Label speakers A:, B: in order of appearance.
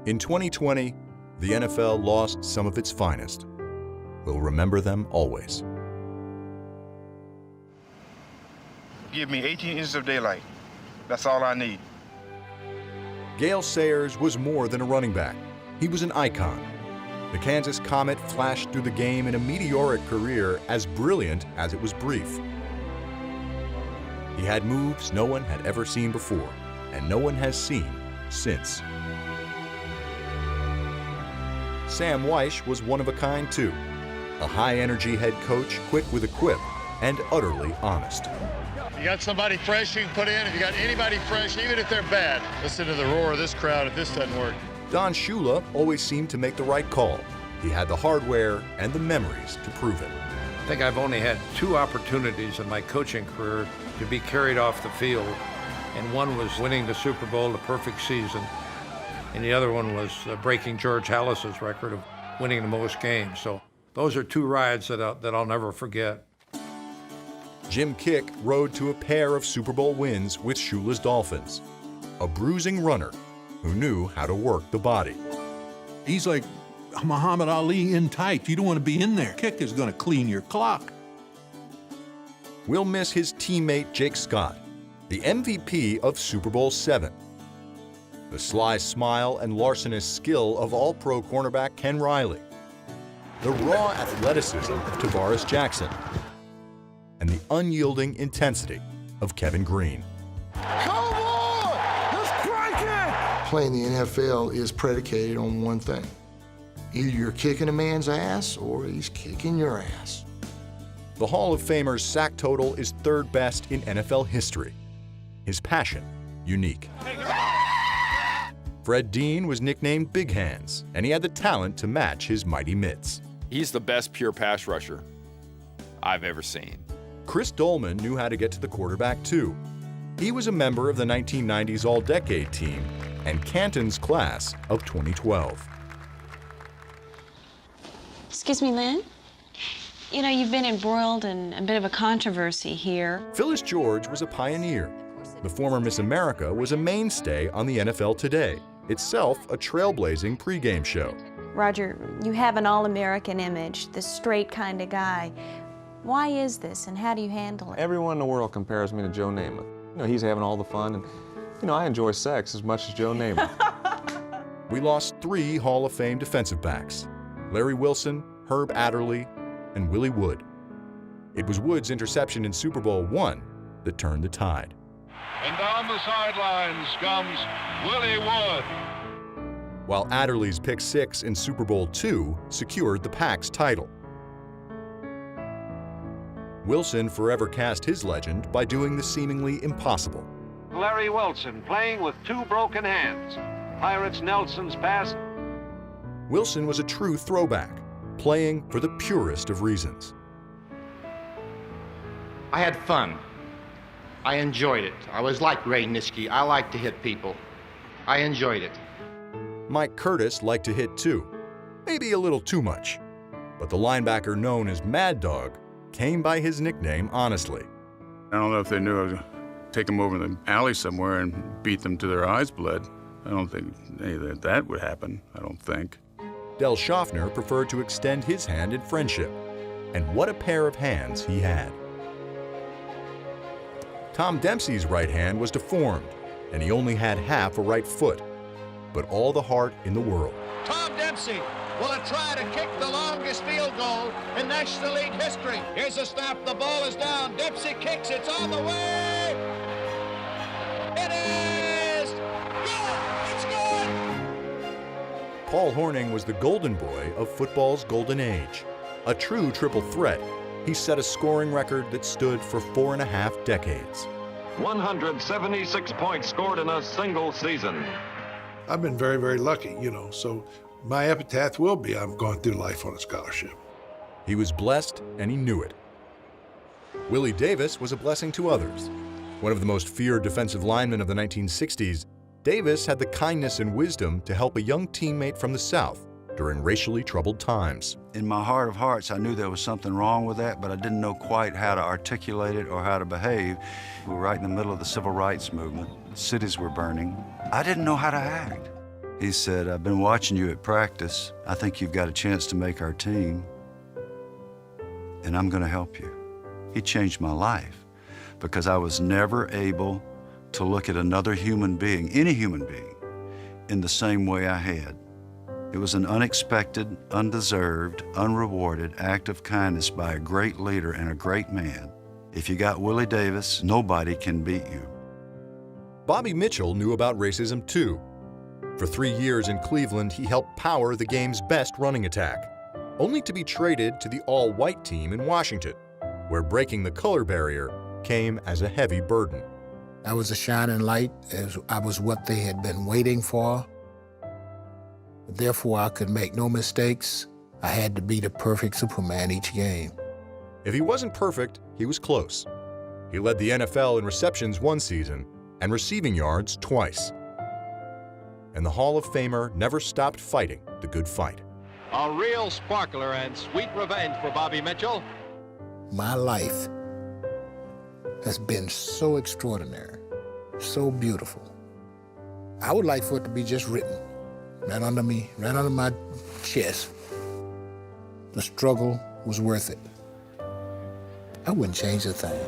A: In 2020, the NFL lost some of its finest. We'll remember them always.
B: Give me 18 inches of daylight. That's all I need.
A: Gale Sayers was more than a running back. He was an icon. The Kansas Comet flashed through the game in a meteoric career as brilliant as it was brief. He had moves no one had ever seen before, and no one has seen since. Sam Wyche was one of a kind too. A high-energy head coach, quick with a quip, and utterly honest.
C: You got somebody fresh you can put in. If you got anybody fresh, even if they're bad, listen to the roar of this crowd if this doesn't work.
A: Don Shula always seemed to make the right call. He had the hardware and the memories to prove it.
D: I think I've only had 2 opportunities in my coaching career to be carried off the field, and one was winning the Super Bowl, the perfect season, and the other one was breaking George Halas's record of winning the most games. So those are 2 rides that I'll never forget.
A: Jim Kick rode to a pair of Super Bowl wins with Shula's Dolphins. A bruising runner who knew how to work the body.
E: He's like Muhammad Ali in tights. You don't want to be in there. Kick is going to clean your clock.
A: We'll miss his teammate Jake Scott, the MVP of Super Bowl VII. The sly smile and larcenous skill of All-Pro cornerback Ken Riley. The raw athleticism of Tavares Jackson. And the unyielding intensity of Kevin Greene.
F: Playing the NFL is predicated on one thing. Either you're kicking a man's ass or he's kicking your ass.
A: The Hall of Famer's sack total is 3rd best in NFL history. His passion, unique. Fred Dean was nicknamed Big Hands, and he had the talent to match his mighty mitts.
G: He's the best pure pass rusher I've ever seen.
A: Chris Dolman knew how to get to the quarterback too. He was a member of the 1990s All-Decade team and Canton's class of 2012.
H: Excuse me, Lynn? You know, you've been embroiled in a bit of a controversy here.
A: Phyllis George was a pioneer. The former Miss America was a mainstay on the NFL Today, itself a trailblazing pregame show.
H: Roger, you have an all-American image, the straight kind of guy. Why is this, and how do you handle it?
I: Everyone in the world compares me to Joe Namath. You know, he's having all the fun, and, you know, I enjoy sex as much as Joe Namath.
A: We lost 3 Hall of Fame defensive backs: Larry Wilson, Herb Adderley, and Willie Wood. It was Wood's interception in Super Bowl I that turned the tide.
J: And down the sidelines comes Willie Wood.
A: While Adderley's pick 6 in Super Bowl II secured the Pac's title. Wilson forever cast his legend by doing the seemingly impossible.
K: Larry Wilson playing with 2 broken hands. Pirates Nelson's pass.
A: Wilson was a true throwback, playing for the purest of reasons.
L: I had fun. I enjoyed it. I was like Ray Nitschke. I like to hit people. I enjoyed it.
A: Mike Curtis liked to hit too, maybe a little too much. But the linebacker known as Mad Dog came by his nickname honestly.
M: I don't know if they knew I was going to take them over the alley somewhere and beat them to their eyes bled. I don't think any of that would happen, I don't think.
A: Del Schaffner preferred to extend his hand in friendship. And what a pair of hands he had. Tom Dempsey's right hand was deformed, and he only had half a right foot, but all the heart in the world.
N: Tom Dempsey will try to kick the longest field goal in National League history. Here's a snap, the ball is down. Dempsey kicks, it's on the way. It is good, it's good.
A: Paul Hornung was the golden boy of football's golden age. A true triple threat, he set a scoring record that stood for 4.5 decades.
K: 176 points scored in a single season.
E: I've been very, very lucky, you know, so my epitaph will be I've gone through life on a scholarship.
A: He was blessed, and he knew it. Willie Davis was a blessing to others. One of the most feared defensive linemen of the 1960s, Davis had the kindness and wisdom to help a young teammate from the South during racially troubled times.
O: In my heart of hearts, I knew there was something wrong with that, but I didn't know quite how to articulate it or how to behave. We were right in the middle of the civil rights movement. Cities were burning. I didn't know how to act. He said, I've been watching you at practice. I think you've got a chance to make our team, and I'm going to help you. He changed my life because I was never able to look at another human being, any human being, in the same way I had. It was an unexpected, undeserved, unrewarded act of kindness by a great leader and a great man. If you got Willie Davis, nobody can beat you.
A: Bobby Mitchell knew about racism too. For 3 years in Cleveland, he helped power the game's best running attack, only to be traded to the all-white team in Washington, where breaking the color barrier came as a heavy burden.
P: I was a shining light, as I was what they had been waiting for. Therefore, I could make no mistakes. I had to be the perfect Superman each game.
A: If he wasn't perfect, he was close. He led the NFL in receptions one season and receiving yards twice. And the Hall of Famer never stopped fighting the good fight.
N: A real sparkler and sweet revenge for Bobby Mitchell.
P: My life has been so extraordinary, so beautiful. I would like for it to be just written right under me, right under my chest. The struggle was worth it. I wouldn't change a thing.